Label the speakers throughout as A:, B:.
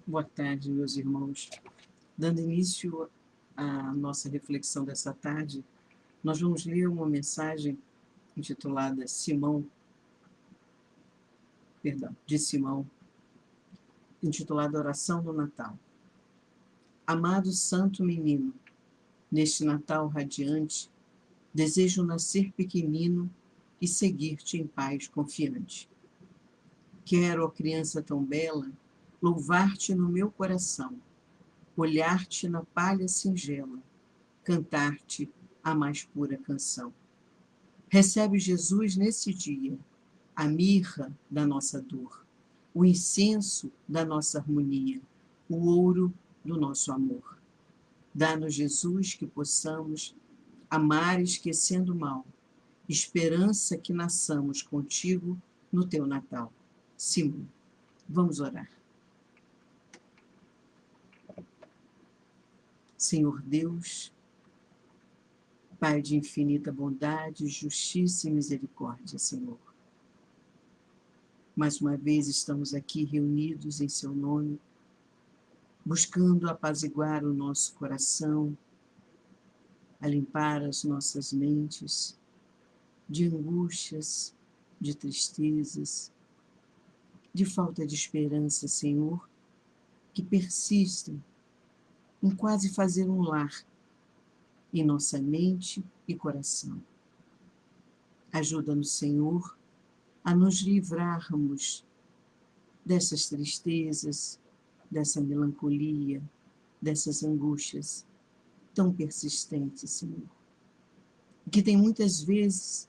A: Boa tarde, meus irmãos. Dando início à nossa reflexão dessa tarde, nós vamos ler uma mensagem intitulada de Simão, intitulada Oração do Natal. Amado Santo Menino, neste Natal radiante, desejo nascer pequenino e seguir-te em paz confiante. Quero, ó criança tão bela, louvar-te no meu coração, olhar-te na palha singela, cantar-te a mais pura canção. Recebe, Jesus, nesse dia, a mirra da nossa dor, o incenso da nossa harmonia, o ouro do nosso amor. Dá-nos, Jesus, que possamos amar esquecendo o mal, esperança que nasçamos contigo no teu Natal. Simão, vamos orar. Senhor Deus, Pai de infinita bondade, justiça e misericórdia, Senhor. Mais uma vez estamos aqui reunidos em seu nome, buscando apaziguar o nosso coração, a limpar as nossas mentes de angústias, de tristezas, de falta de esperança, Senhor, que persistem em quase fazer um lar em nossa mente e coração. Ajuda-nos, Senhor, a nos livrarmos dessas tristezas, dessa melancolia, dessas angústias tão persistentes, Senhor, que tem muitas vezes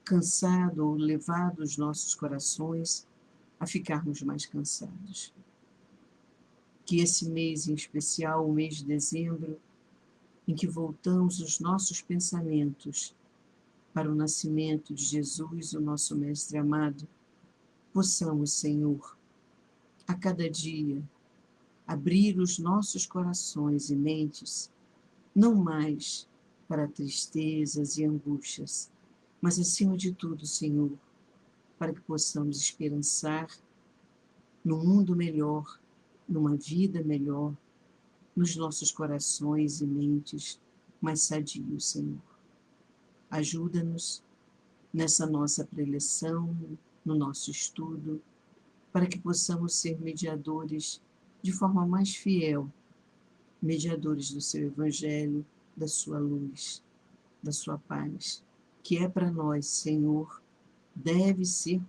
A: cansado ou levado os nossos corações a ficarmos mais cansados. Que esse mês em especial, o mês de dezembro, em que voltamos os nossos pensamentos para o nascimento de Jesus, o nosso Mestre amado, possamos, Senhor, a cada dia, abrir os nossos corações e mentes, não mais para tristezas e angústias, mas acima de tudo, Senhor, para que possamos esperançar num mundo melhor, numa vida melhor, nos nossos corações e mentes mais sadios, Senhor. Ajuda-nos nessa nossa preleção, no nosso estudo, para que possamos ser mediadores de forma mais fiel, mediadores do seu Evangelho, da sua luz, da sua paz, que é para nós, Senhor, deve ser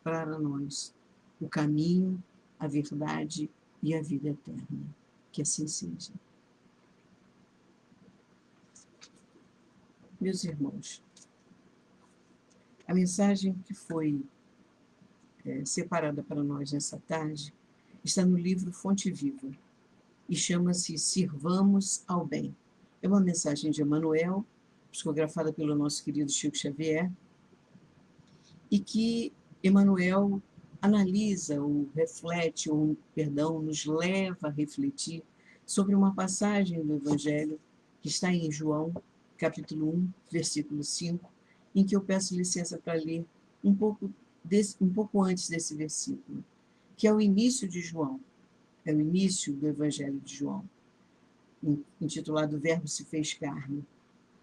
A: para nós o caminho, a verdade e a vida eterna. Que assim seja. Meus irmãos, a mensagem que foi separada para nós nessa tarde está no livro Fonte Viva e chama-se Sirvamos ao Bem. É uma mensagem de Emmanuel, psicografada pelo nosso querido Chico Xavier, e que Emmanuel analisa ou reflete, nos leva a refletir sobre uma passagem do Evangelho que está em João, capítulo 1, versículo 5, em que eu peço licença para ler um pouco antes desse versículo, que é o início de João, é o início do Evangelho de João, intitulado O Verbo se fez carne.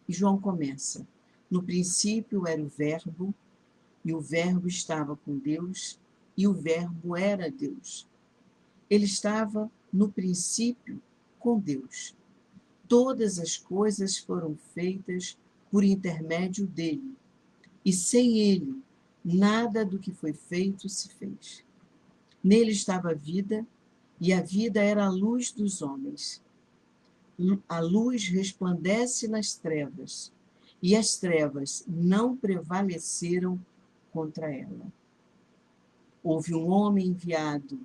A: E João começa: no princípio era o Verbo, e o Verbo estava com Deus, e o Verbo era Deus. Ele estava no princípio com Deus. Todas as coisas foram feitas por intermédio dele, e sem ele, nada do que foi feito se fez. Nele estava a vida, e a vida era a luz dos homens. A luz resplandece nas trevas, e as trevas não prevaleceram contra ela. Houve um homem enviado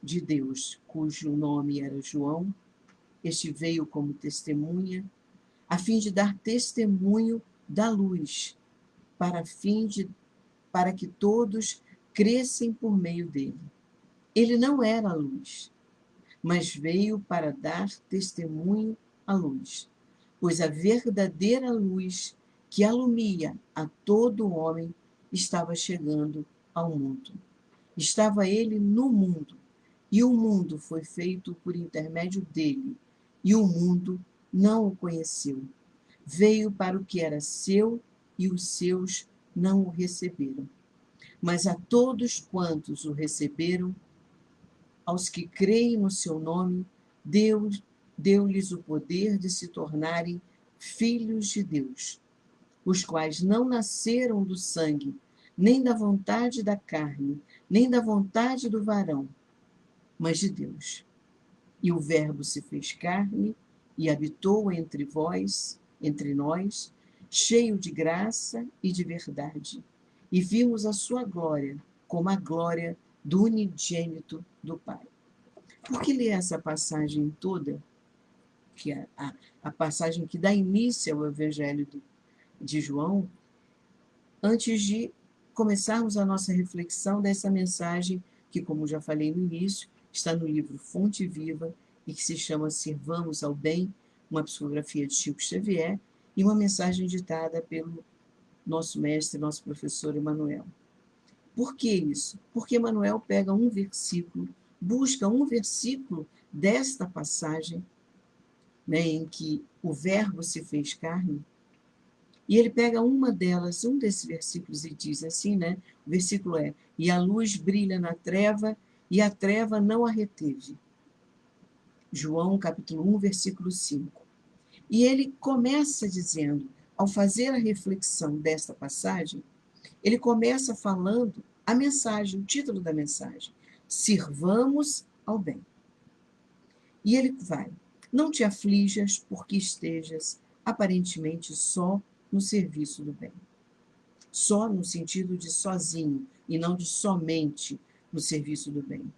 A: de Deus, cujo nome era João. Este veio como testemunha, a fim de dar testemunho da luz, para que todos crescem por meio dele. Ele não era a luz, mas veio para dar testemunho à luz, pois a verdadeira luz que alumia a todo homem estava chegando ao mundo. Estava ele no mundo, e o mundo foi feito por intermédio dele, e o mundo não o conheceu. Veio para o que era seu, e os seus não o receberam. Mas a todos quantos o receberam, aos que creem no seu nome, Deus deu-lhes o poder de se tornarem filhos de Deus, os quais não nasceram do sangue, nem da vontade da carne, nem da vontade do varão, mas de Deus. E o Verbo se fez carne e habitou entre nós, cheio de graça e de verdade. E vimos a sua glória, como a glória do unigênito do Pai. Por que ler essa passagem toda, que é a passagem que dá início ao Evangelho de João, antes de começarmos a nossa reflexão dessa mensagem que, como já falei no início, está no livro Fonte Viva e que se chama Sirvamos ao Bem, uma psicografia de Chico Xavier e uma mensagem ditada pelo nosso mestre, nosso professor Emanuel. Por que isso? Porque Emanuel pega um versículo, busca um versículo desta passagem, né, em que o Verbo se fez carne, e ele pega uma delas, um desses versículos, e diz assim, né? O versículo é: e a luz brilha na treva, e a treva não a reteve. João, capítulo 1, versículo 5. E ele começa dizendo, ao fazer a reflexão desta passagem, ele começa falando a mensagem, o título da mensagem: Sirvamos ao bem. E ele vai: não te aflijas porque estejas aparentemente só no serviço do bem. Só no sentido de sozinho e não de somente no serviço do bem.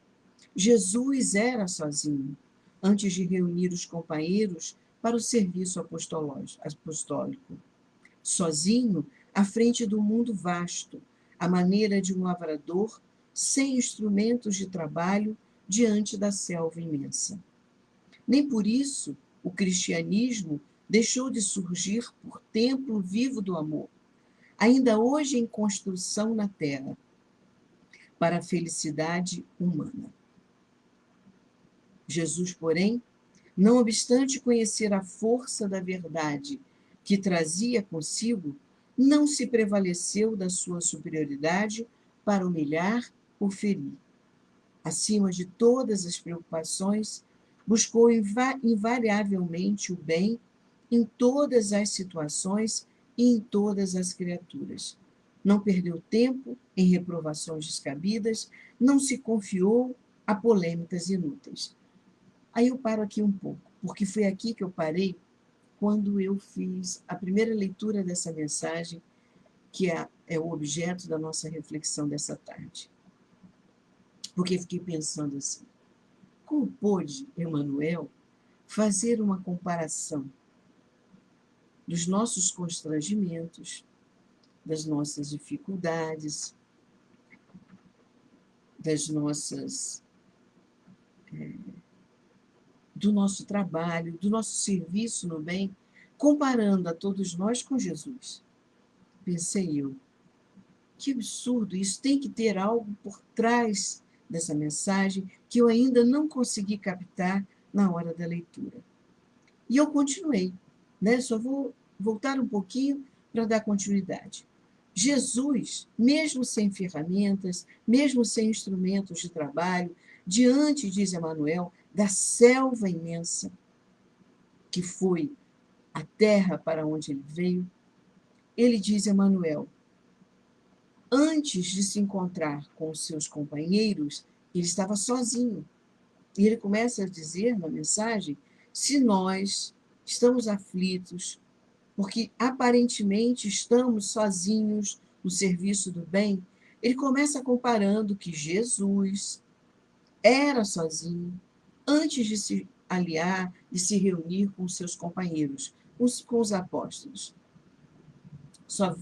A: Jesus era sozinho antes de reunir os companheiros para o serviço apostólico. Sozinho à frente do mundo vasto, à maneira de um lavrador sem instrumentos de trabalho diante da selva imensa. Nem por isso o cristianismo deixou de surgir por templo vivo do amor, ainda hoje em construção na terra, para a felicidade humana. Jesus, porém, não obstante conhecer a força da verdade que trazia consigo, não se prevaleceu da sua superioridade para humilhar ou ferir. Acima de todas as preocupações, buscou invariavelmente o bem em todas as situações e em todas as criaturas. Não perdeu tempo em reprovações descabidas, não se confiou a polêmicas inúteis. Aí eu paro aqui um pouco, porque foi aqui que eu parei quando eu fiz a primeira leitura dessa mensagem, que é o objeto da nossa reflexão dessa tarde. Porque fiquei pensando assim, como pôde Emanuel fazer uma comparação dos nossos constrangimentos, das nossas dificuldades, das nossas do nosso trabalho, do nosso serviço no bem, comparando a todos nós com Jesus. Pensei eu, que absurdo, isso tem que ter algo por trás dessa mensagem que eu ainda não consegui captar na hora da leitura. E eu continuei, né? Só vou voltar um pouquinho para dar continuidade. Jesus, mesmo sem ferramentas, mesmo sem instrumentos de trabalho, diante, diz Emanuel, da selva imensa que foi a terra para onde ele veio, ele diz a Emanuel, antes de se encontrar com os seus companheiros, ele estava sozinho. E ele começa a dizer na mensagem, se nós estamos aflitos, porque aparentemente estamos sozinhos no serviço do bem, ele começa comparando que Jesus era sozinho antes de se aliar e se reunir com seus companheiros, com os apóstolos.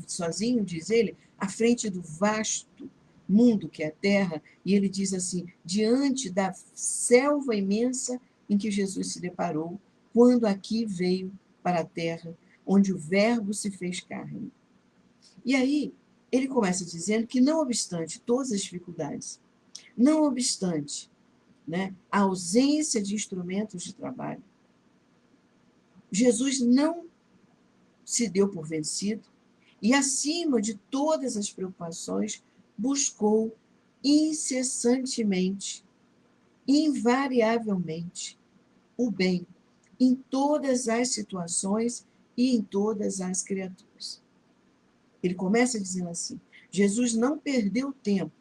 A: Sozinho, diz ele, à frente do vasto mundo que é a terra, e ele diz assim, diante da selva imensa em que Jesus se deparou, quando aqui veio para a terra, onde o Verbo se fez carne. E aí, ele começa dizendo que, não obstante todas as dificuldades, não obstante né? A ausência de instrumentos de trabalho. Jesus não se deu por vencido e, acima de todas as preocupações, buscou incessantemente, invariavelmente, o bem em todas as situações e em todas as criaturas. Ele começa dizendo assim: Jesus não perdeu tempo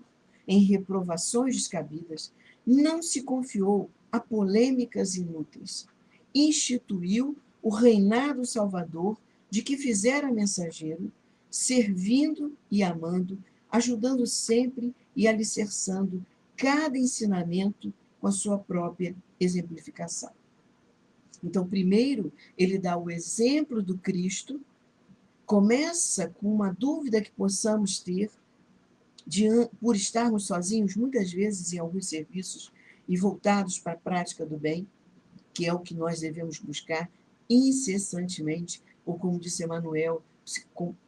A: em reprovações descabidas, não se confiou a polêmicas inúteis. Instituiu o reinado salvador de que fizera mensageiro, servindo e amando, ajudando sempre e alicerçando cada ensinamento com a sua própria exemplificação. Então, primeiro, ele dá o exemplo do Cristo, começa com uma dúvida que possamos ter por estarmos sozinhos, muitas vezes em alguns serviços, e voltados para a prática do bem, que é o que nós devemos buscar incessantemente, ou como disse Emmanuel,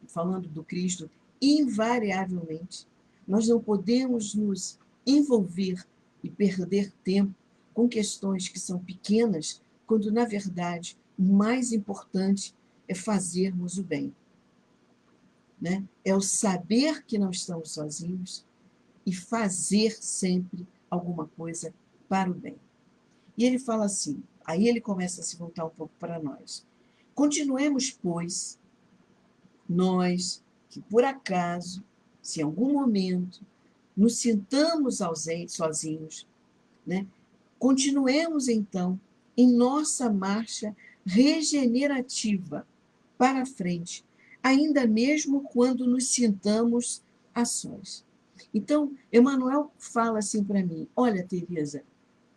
A: falando do Cristo, invariavelmente. Nós não podemos nos envolver e perder tempo com questões que são pequenas, quando, na verdade, o mais importante é fazermos o bem. Né? É o saber que não estamos sozinhos e fazer sempre alguma coisa para o bem. E ele fala assim, aí ele começa a se voltar um pouco para nós. Continuemos, pois, nós que por acaso, se em algum momento nos sintamos ausentes, sozinhos, né? Continuemos então em nossa marcha regenerativa para a frente, ainda mesmo quando nos sintamos a sós. Então, Emmanuel fala assim para mim: olha, Teresa,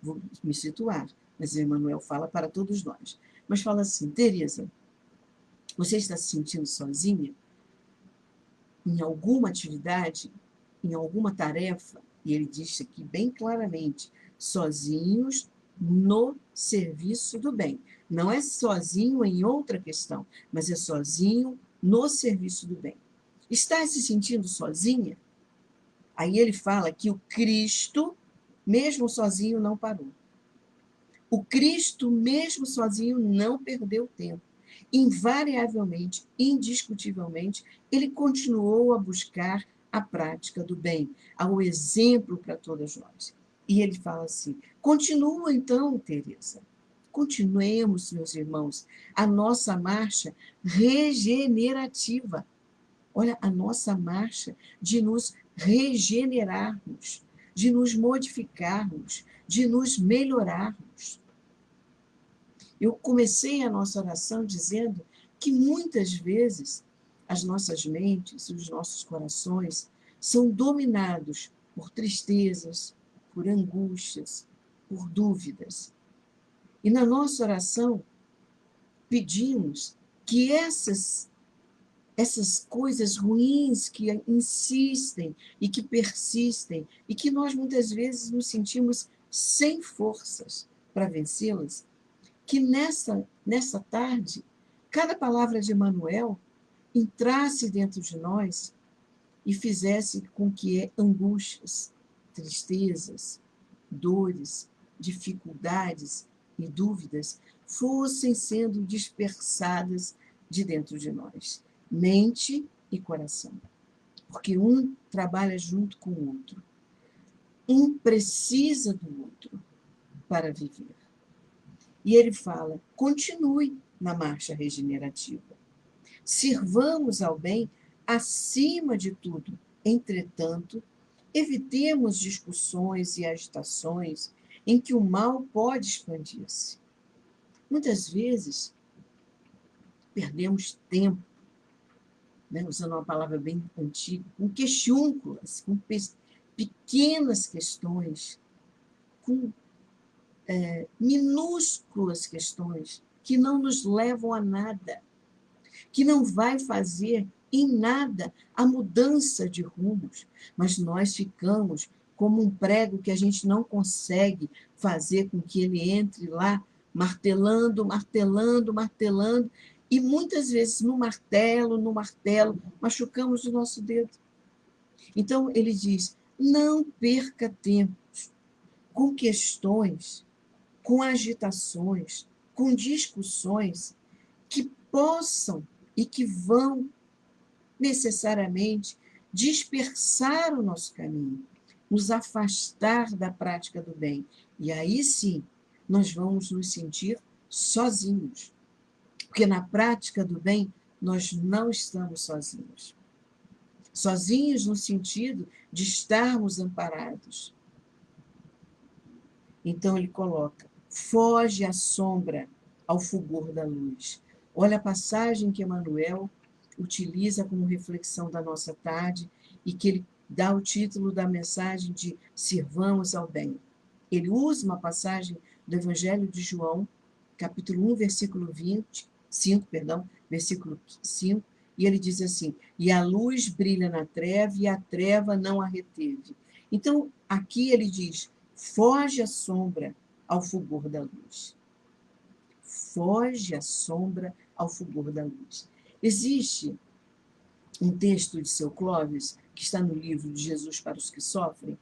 A: vou me situar, mas Emmanuel fala para todos nós. Mas fala assim: Teresa, você está se sentindo sozinha em alguma atividade, em alguma tarefa? E ele diz aqui bem claramente: sozinhos no serviço do bem. Não é sozinho em outra questão, mas é sozinho no serviço do bem. Está se sentindo sozinha? Aí ele fala que o Cristo, mesmo sozinho, não parou. O Cristo, mesmo sozinho, não perdeu tempo. Invariavelmente, indiscutivelmente, ele continuou a buscar a prática do bem, ao exemplo para todas nós. E ele fala assim: continua então, Teresa. Continuemos, meus irmãos, a nossa marcha regenerativa. Olha, a nossa marcha de nos regenerarmos, de nos modificarmos, de nos melhorarmos. Eu comecei a nossa oração dizendo que muitas vezes as nossas mentes, os nossos corações são dominados por tristezas, por angústias, por dúvidas. E na nossa oração pedimos que essas coisas ruins que insistem e que persistem e que nós muitas vezes nos sentimos sem forças para vencê-las, que nessa tarde, cada palavra de Emmanuel entrasse dentro de nós e fizesse com que angústias, tristezas, dores, dificuldades e dúvidas fossem sendo dispersadas de dentro de nós, mente e coração. Porque um trabalha junto com o outro. Um precisa do outro para viver. E ele fala: continue na marcha regenerativa. Sirvamos ao bem acima de tudo. Entretanto, evitemos discussões e agitações em que o mal pode expandir-se. Muitas vezes, perdemos tempo, né, usando uma palavra bem antiga, com questiúnculas, com pequenas questões, com minúsculas questões que não nos levam a nada, que não vai fazer em nada a mudança de rumos, mas nós ficamos como um prego que a gente não consegue fazer com que ele entre lá, martelando, martelando, martelando, e muitas vezes no martelo, machucamos o nosso dedo. Então ele diz: não perca tempo. com questões, com agitações, com discussões que possam e que vão necessariamente dispersar o nosso caminho, nos afastar da prática do bem. E aí sim, nós vamos nos sentir sozinhos. Porque na prática do bem, nós não estamos sozinhos. Sozinhos no sentido de estarmos amparados. Então ele coloca, foge à sombra ao fulgor da luz. Olha a passagem que Emmanuel utiliza como reflexão da nossa tarde e que ele dá o título da mensagem de Sirvamos ao Bem. Ele usa uma passagem do Evangelho de João, capítulo 1, versículo 5, e ele diz assim, e a luz brilha na treva, e a treva não a reteve. Então, aqui ele diz, foge à sombra ao fulgor da luz. Foge à sombra ao fulgor da luz. Existe um texto de Seu Clóvis, que está no livro de Jesus para os que sofrem,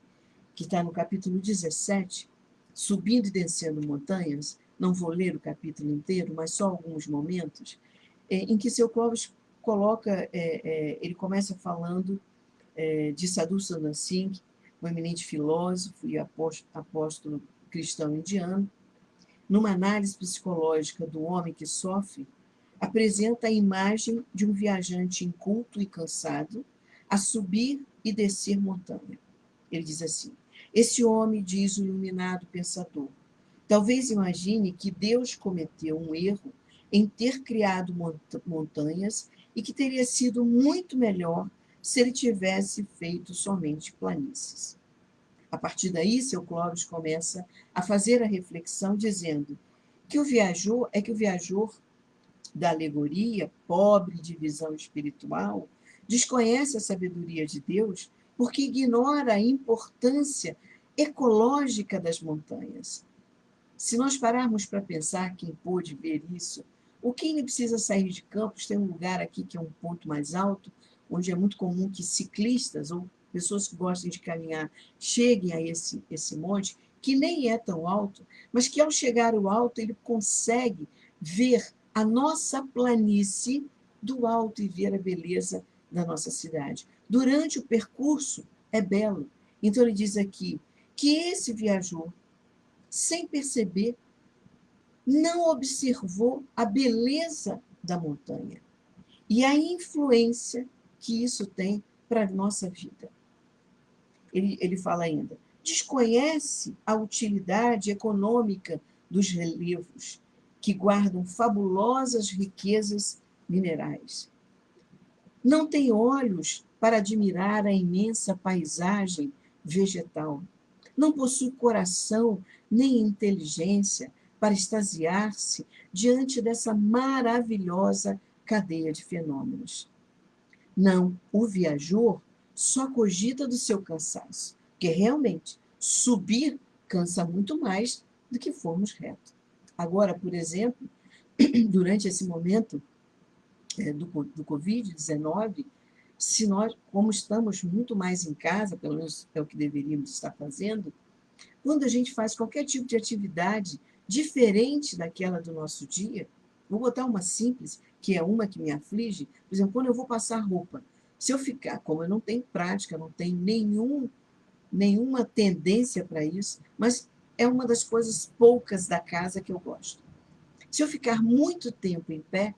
A: que está no capítulo 17, Subindo e Descendo Montanhas, não vou ler o capítulo inteiro, mas só alguns momentos, em que Seu Clóvis coloca, ele começa falando de Sadhu Singh, um eminente filósofo e apóstolo cristão indiano, numa análise psicológica do homem que sofre, apresenta a imagem de um viajante inculto e cansado a subir e descer montanha. Ele diz assim, esse homem, diz o iluminado pensador, talvez imagine que Deus cometeu um erro em ter criado montanhas e que teria sido muito melhor se ele tivesse feito somente planícies. A partir daí, Seu Clóvis começa a fazer a reflexão dizendo que o viajor da alegoria, pobre de visão espiritual, desconhece a sabedoria de Deus porque ignora a importância ecológica das montanhas. Se nós pararmos para pensar quem pôde ver isso, ou quem nem precisa sair de Campos, tem um lugar aqui que é um ponto mais alto, onde é muito comum que ciclistas ou pessoas que gostem de caminhar cheguem a esse monte, que nem é tão alto, mas que ao chegar ao alto ele consegue ver a nossa planície do alto e ver a beleza da nossa cidade. Durante o percurso é belo. Então ele diz aqui que esse viajou, sem perceber, não observou a beleza da montanha e a influência que isso tem para a nossa vida. Ele fala ainda, desconhece a utilidade econômica dos relevos, que guardam fabulosas riquezas minerais. Não tem olhos para admirar a imensa paisagem vegetal. Não possui coração nem inteligência para extasiar-se diante dessa maravilhosa cadeia de fenômenos. Não, o viajor só cogita do seu cansaço, porque realmente subir cansa muito mais do que formos reto. Agora, por exemplo, durante esse momento do Covid-19, se nós, como estamos muito mais em casa, pelo menos é o que deveríamos estar fazendo, quando a gente faz qualquer tipo de atividade diferente daquela do nosso dia, vou botar uma simples, que é uma que me aflige, por exemplo, quando eu vou passar roupa, se eu ficar, como eu não tenho prática, não tenho nenhuma tendência para isso, mas é uma das coisas poucas da casa que eu gosto. Se eu ficar muito tempo em pé,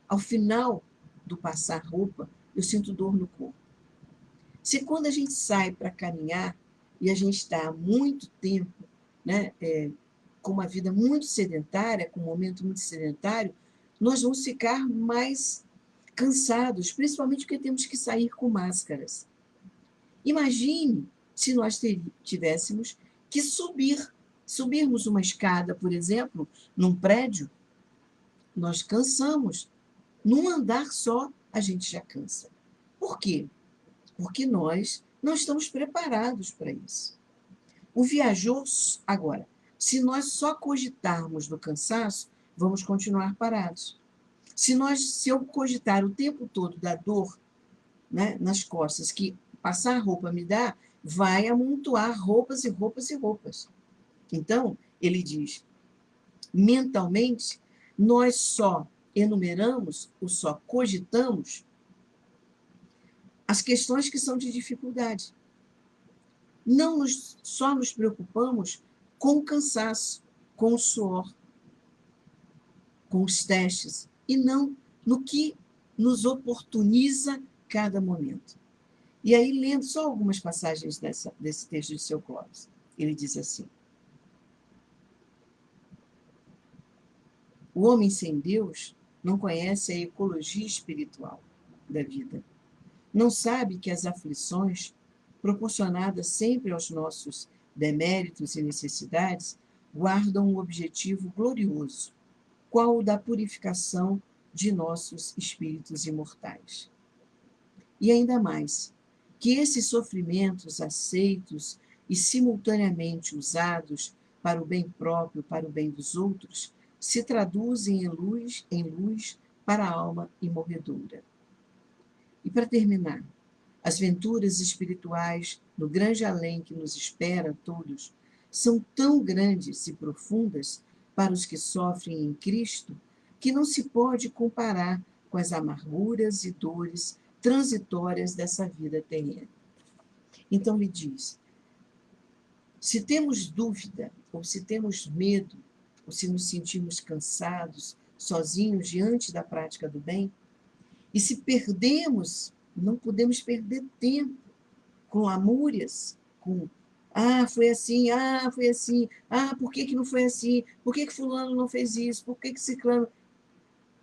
A: ao final do passar roupa, eu sinto dor no corpo. Se quando a gente sai para caminhar e a gente está há muito tempo, né, com uma vida muito sedentária, com um momento muito sedentário, nós vamos ficar mais cansados, principalmente porque temos que sair com máscaras. Imagine se nós tivéssemos que subirmos uma escada, por exemplo, num prédio, nós cansamos. Num andar só, a gente já cansa. Por quê? Porque nós não estamos preparados para isso. O viajor, agora, se nós só cogitarmos do cansaço, vamos continuar parados. Se eu cogitar o tempo todo da dor, né, nas costas, que passar roupa me dá, vai amontoar roupas e roupas e roupas. Então, ele diz, mentalmente, nós só enumeramos, ou só cogitamos, as questões que são de dificuldade. Não só nos preocupamos com o cansaço, com o suor, com os testes, e não no que nos oportuniza cada momento. E aí, lendo só algumas passagens desse texto de Seu Clóvis, ele diz assim: o homem sem Deus não conhece a ecologia espiritual da vida. Não sabe que as aflições, proporcionadas sempre aos nossos deméritos e necessidades, guardam um objetivo glorioso, qual o da purificação de nossos espíritos imortais. E ainda mais, que esses sofrimentos aceitos e simultaneamente usados para o bem próprio, para o bem dos outros, se traduzem em luz para a alma imorredoura. E para terminar, as venturas espirituais no grande além que nos espera a todos são tão grandes e profundas para os que sofrem em Cristo que não se pode comparar com as amarguras e dores transitórias dessa vida terrena. Então lhe diz, se temos dúvida, ou se temos medo, ou se nos sentimos cansados, sozinhos diante da prática do bem, e se perdemos, não podemos perder tempo com lamúrias, com foi assim, por que não foi assim, por que fulano não fez isso, por que ciclano,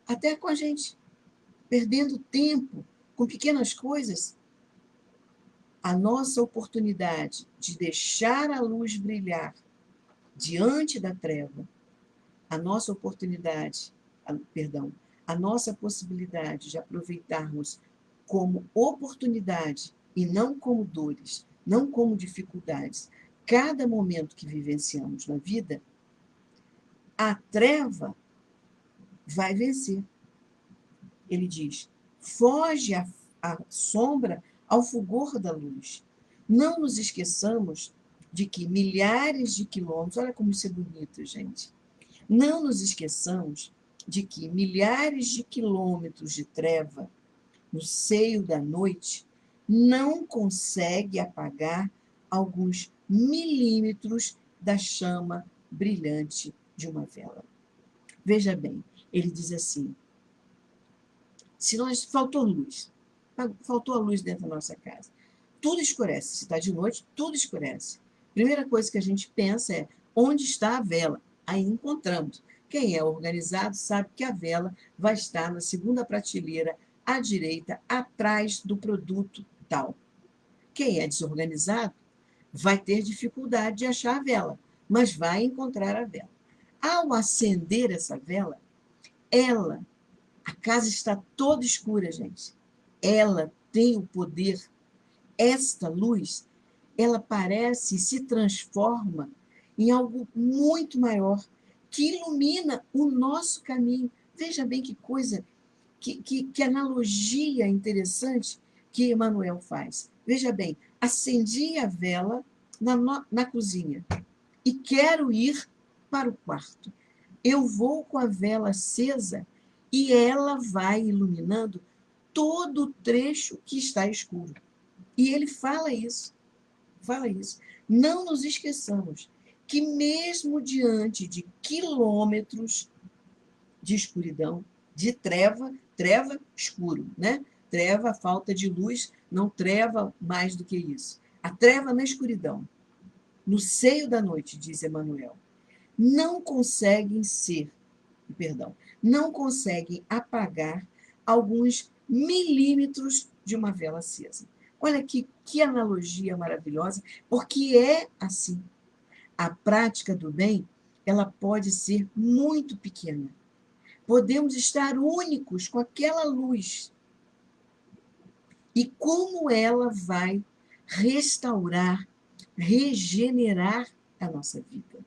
A: até com a gente, perdendo tempo com pequenas coisas, a nossa oportunidade de deixar a luz brilhar diante da treva, a nossa oportunidade, a nossa possibilidade de aproveitarmos como oportunidade e não como dores, não como dificuldades, cada momento que vivenciamos na vida, a treva vai vencer. Ele diz, foge a sombra ao fulgor da luz. Não nos esqueçamos de que milhares de quilômetros, olha como isso é bonito, gente. Não nos esqueçamos de que milhares de quilômetros de treva no seio da noite não consegue apagar alguns milímetros da chama brilhante de uma vela. Veja bem, ele diz assim, se nós faltou a luz dentro da nossa casa, tudo escurece. Se está de noite, tudo escurece. Primeira coisa que a gente pensa é, onde está a vela? Aí encontramos. Quem é organizado sabe que a vela vai estar na segunda prateleira, à direita, atrás do produto tal. Quem é desorganizado vai ter dificuldade de achar a vela, mas vai encontrar a vela. Ao acender essa vela, a casa está toda escura, gente. Ela tem o poder. Esta luz, ela parece e se transforma em algo muito maior, que ilumina o nosso caminho. Veja bem que coisa, que analogia interessante que Emmanuel faz. Veja bem, acendi a vela na cozinha e quero ir para o quarto. Eu vou com a vela acesa e ela vai iluminando todo o trecho que está escuro. E ele fala isso. Não nos esqueçamos que mesmo diante de quilômetros de escuridão, de treva, escuro, né? Treva, falta de luz, não treva mais do que isso. A treva na escuridão, no seio da noite, diz Emmanuel, não conseguem apagar alguns milímetros de uma vela acesa. Olha que analogia maravilhosa, porque é assim. A prática do bem, ela pode ser muito pequena. Podemos estar únicos com aquela luz. E como ela vai restaurar, regenerar a nossa vida.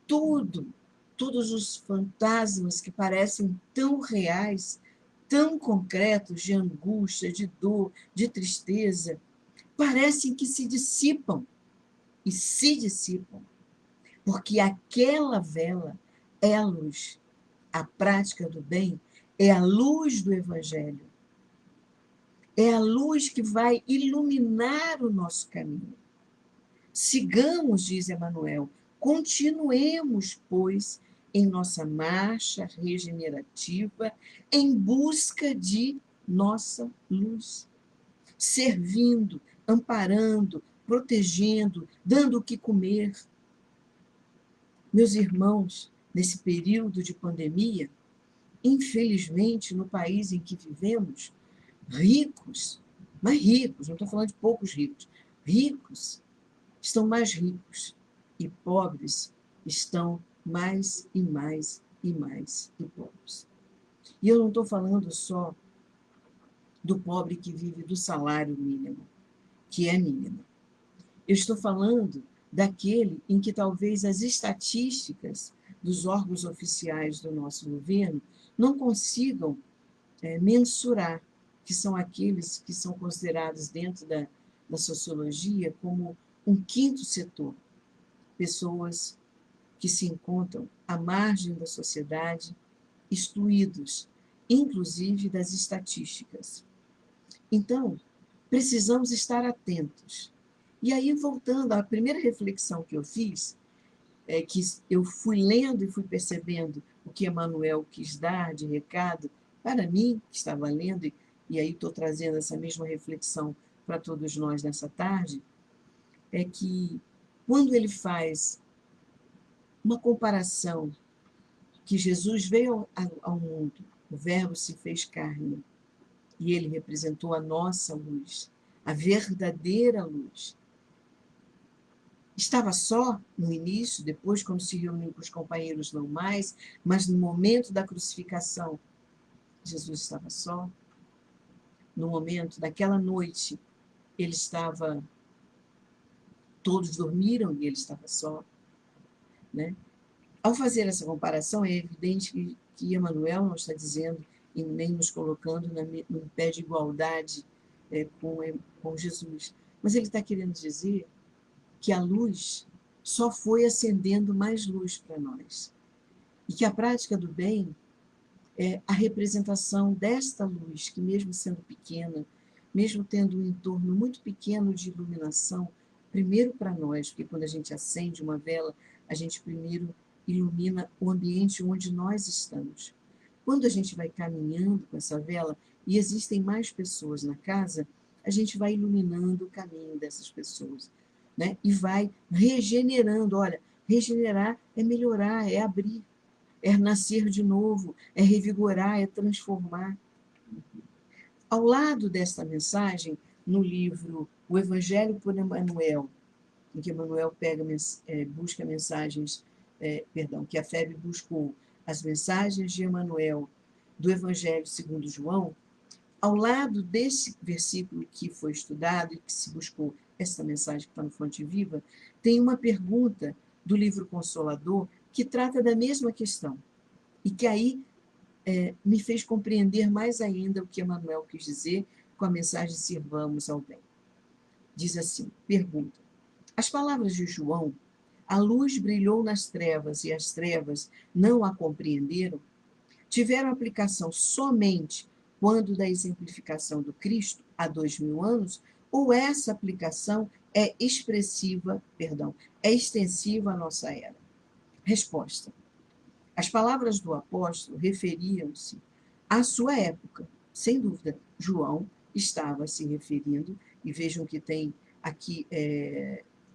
A: Todos os fantasmas que parecem tão reais, tão concretos, de angústia, de dor, de tristeza, parecem que se dissipam, e se dissipam, porque aquela vela é a luz. A prática do bem é a luz do Evangelho. É a luz que vai iluminar o nosso caminho. Sigamos, diz Emmanuel, continuemos, pois, em nossa marcha regenerativa, em busca de nossa luz, servindo, amparando, protegendo, dando o que comer. Meus irmãos, nesse período de pandemia, infelizmente, no país em que vivemos, ricos, mas ricos, não estou falando de poucos ricos, ricos estão mais ricos e pobres estão mais e mais e mais e pobres. E eu não estou falando só do pobre que vive do salário mínimo, que é mínimo. Eu estou falando daquele em que talvez as estatísticas dos órgãos oficiais do nosso governo não consigam mensurar, que são aqueles que são considerados dentro da sociologia como um quinto setor, pessoas que se encontram à margem da sociedade, excluídos, inclusive das estatísticas. Então, precisamos estar atentos. E aí, voltando à primeira reflexão que eu fiz, é que eu fui lendo e fui percebendo o que Emmanuel quis dar de recado para mim, que estava lendo, e aí estou trazendo essa mesma reflexão para todos nós nessa tarde, é que quando ele faz uma comparação que Jesus veio ao mundo, o Verbo se fez carne, e ele representou a nossa luz, a verdadeira luz. Estava só no início, depois, quando se reuniu com os companheiros, não mais, mas no momento da crucificação, Jesus estava só. No momento daquela noite, ele estava. Todos dormiram e ele estava só. Né? Ao fazer essa comparação, é evidente que Emmanuel não está dizendo e nem nos colocando no pé de igualdade com Jesus, mas ele está querendo dizer que a luz só foi acendendo mais luz para nós. E que a prática do bem é a representação desta luz, que mesmo sendo pequena, mesmo tendo um entorno muito pequeno de iluminação, primeiro para nós, porque quando a gente acende uma vela, a gente primeiro ilumina o ambiente onde nós estamos. Quando a gente vai caminhando com essa vela, e existem mais pessoas na casa, a gente vai iluminando o caminho dessas pessoas. Né? E vai regenerando. Olha, regenerar é melhorar, é abrir, é nascer de novo, é revigorar, é transformar. Ao lado desta mensagem, no livro O Evangelho por Emmanuel, em que Emmanuel busca mensagens, que a FEB buscou as mensagens de Emmanuel do Evangelho segundo João, ao lado desse versículo que foi estudado e que se buscou essa mensagem que está no Fonte Viva, tem uma pergunta do livro Consolador que trata da mesma questão e que aí me fez compreender mais ainda o que Emmanuel quis dizer com a mensagem Sirvamos ao Bem. Diz assim, pergunta, as palavras de João, a luz brilhou nas trevas e as trevas não a compreenderam, tiveram aplicação somente quando da exemplificação do Cristo, há 2000 anos, ou essa aplicação é extensiva à nossa era? Resposta. As palavras do apóstolo referiam-se à sua época. Sem dúvida, João estava se referindo, e vejam que tem aqui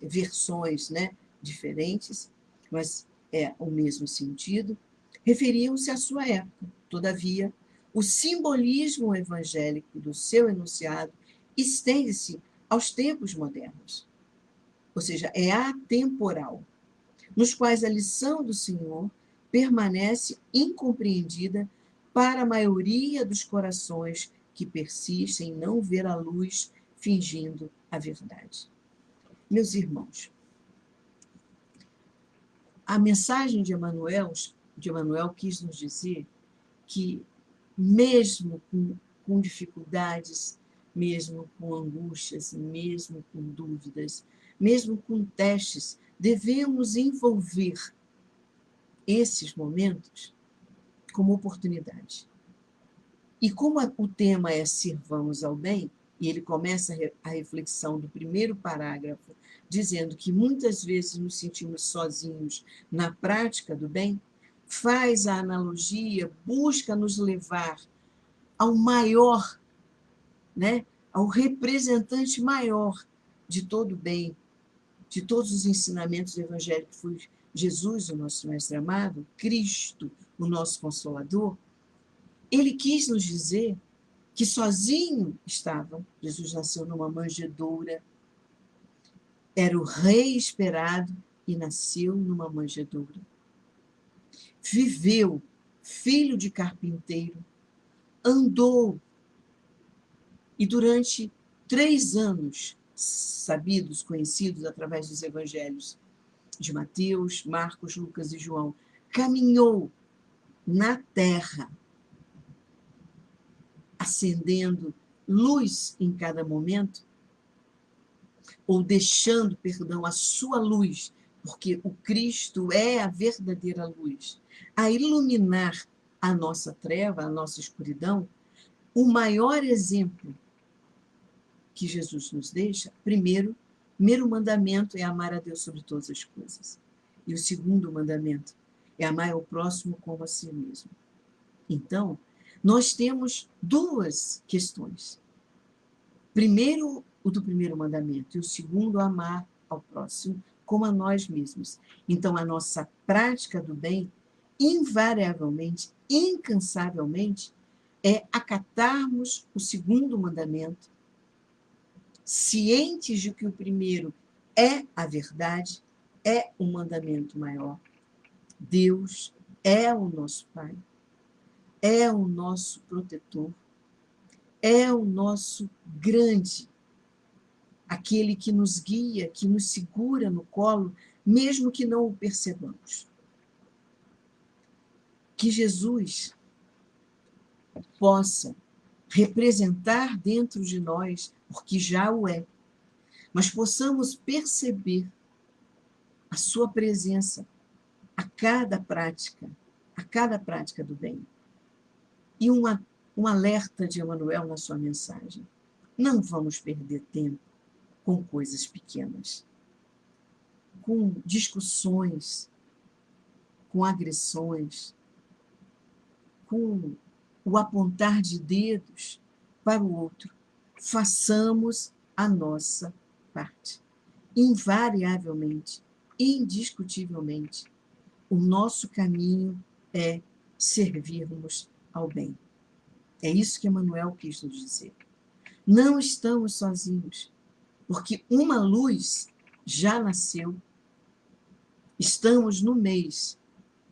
A: versões, né, diferentes, mas é o mesmo sentido, referiam-se à sua época. Todavia, o simbolismo evangélico do seu enunciado estende-se aos tempos modernos, ou seja, é atemporal, nos quais a lição do Senhor permanece incompreendida para a maioria dos corações que persistem em não ver a luz fingindo a verdade. Meus irmãos, a mensagem de Emmanuel quis nos dizer que, mesmo com dificuldades, mesmo com angústias, mesmo com dúvidas, mesmo com testes, devemos envolver esses momentos como oportunidade. E como o tema é sirvamos ao bem, e ele começa a reflexão do primeiro parágrafo, dizendo que muitas vezes nos sentimos sozinhos na prática do bem, faz a analogia, busca nos levar ao maior, né, ao representante maior de todo o bem, de todos os ensinamentos do Evangelho, que foi Jesus, o nosso Mestre amado, Cristo, o nosso Consolador. Ele quis nos dizer que sozinho estava. Jesus nasceu numa manjedoura, era o rei esperado e nasceu numa manjedoura. Viveu, filho de carpinteiro, andou, e durante 3 anos, sabidos, conhecidos através dos evangelhos de Mateus, Marcos, Lucas e João, caminhou na terra, acendendo luz em cada momento, ou deixando, perdão, a sua luz, porque o Cristo é a verdadeira luz, a iluminar a nossa treva, a nossa escuridão. O maior exemplo que Jesus nos deixa, primeiro mandamento é amar a Deus sobre todas as coisas. E o segundo mandamento é amar ao próximo como a si mesmo. Então, nós temos 2 questões. Primeiro, o do primeiro mandamento, e o segundo, amar ao próximo como a nós mesmos. Então, a nossa prática do bem, invariavelmente, incansavelmente, é acatarmos o segundo mandamento, cientes de que o primeiro é a verdade, é o mandamento maior. Deus é o nosso Pai, é o nosso protetor, é o nosso grande, aquele que nos guia, que nos segura no colo, mesmo que não o percebamos. Que Jesus possa representar dentro de nós, porque já o é, mas possamos perceber a sua presença a cada prática do bem. E um alerta de Emmanuel na sua mensagem: não vamos perder tempo com coisas pequenas, com discussões, com agressões, com o apontar de dedos para o outro. Façamos a nossa parte. Invariavelmente, indiscutivelmente, o nosso caminho é servirmos ao bem. É isso que Emmanuel quis nos dizer. Não estamos sozinhos, porque uma luz já nasceu. Estamos no mês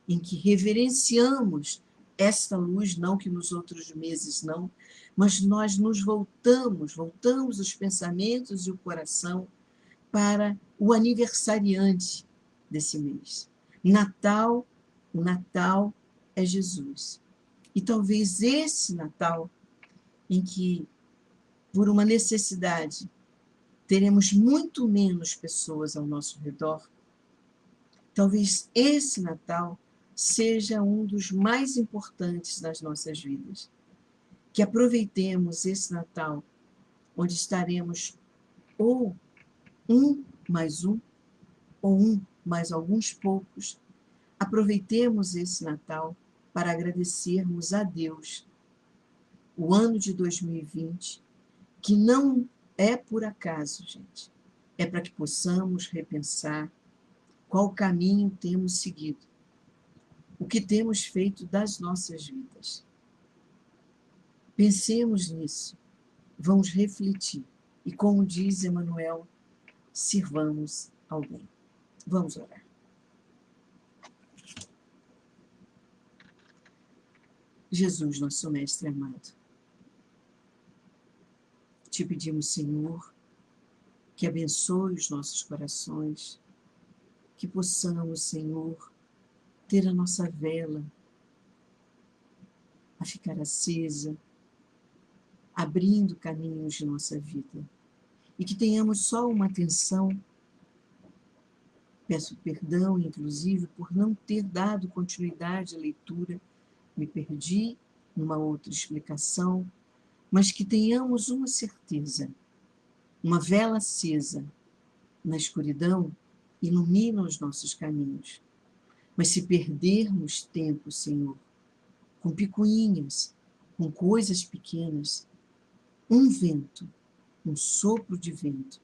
A: em que reverenciamos esta luz, não que nos outros meses não, mas nós nos voltamos os pensamentos e o coração para o aniversariante desse mês. Natal, o Natal é Jesus. E talvez esse Natal, em que, por uma necessidade, teremos muito menos pessoas ao nosso redor, talvez esse Natal seja um dos mais importantes das nossas vidas. Que aproveitemos esse Natal, onde estaremos ou mais um, ou mais alguns poucos. Aproveitemos esse Natal para agradecermos a Deus o ano de 2020, que não é por acaso, gente. É para que possamos repensar qual caminho temos seguido, o que temos feito das nossas vidas. Pensemos nisso, vamos refletir e, como diz Emmanuel, sirvamos ao bem. Vamos orar. Jesus, nosso Mestre amado, te pedimos, Senhor, que abençoe os nossos corações, que possamos, Senhor, ter a nossa vela a ficar acesa, abrindo caminhos de nossa vida, e que tenhamos só uma atenção Peço perdão, inclusive, por não ter dado continuidade à leitura, me perdi numa outra explicação, mas que tenhamos uma certeza: uma vela acesa na escuridão ilumina os nossos caminhos. Mas se perdermos tempo, Senhor, com picuinhas, com coisas pequenas, um vento, um sopro de vento,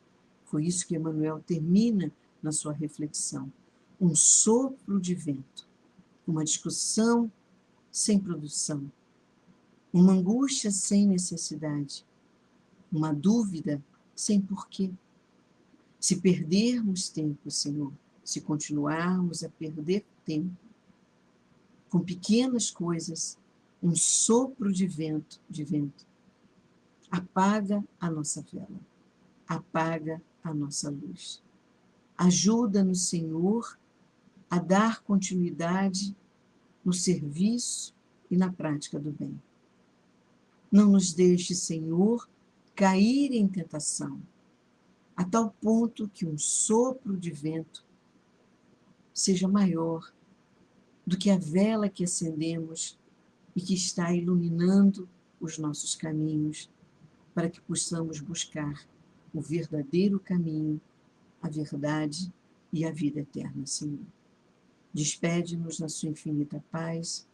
A: foi isso que Emmanuel termina na sua reflexão. Um sopro de vento, uma discussão sem produção, uma angústia sem necessidade, uma dúvida sem porquê. Se perdermos tempo, Senhor, se continuarmos a perder tempo com pequenas coisas, um sopro de vento, apaga a nossa vela, apaga a nossa luz. Ajuda-nos, Senhor, a dar continuidade no serviço e na prática do bem. Não nos deixe, Senhor, cair em tentação, a tal ponto que um sopro de vento seja maior do que a vela que acendemos e que está iluminando os nossos caminhos, para que possamos buscar o verdadeiro caminho, a verdade e a vida eterna, Senhor. Despede-nos na sua infinita paz,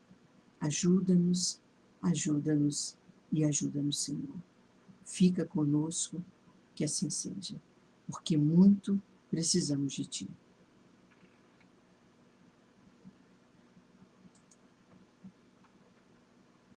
A: ajuda-nos, ajuda-nos e ajuda-nos, Senhor. Fica conosco, que assim seja, porque muito precisamos de Ti.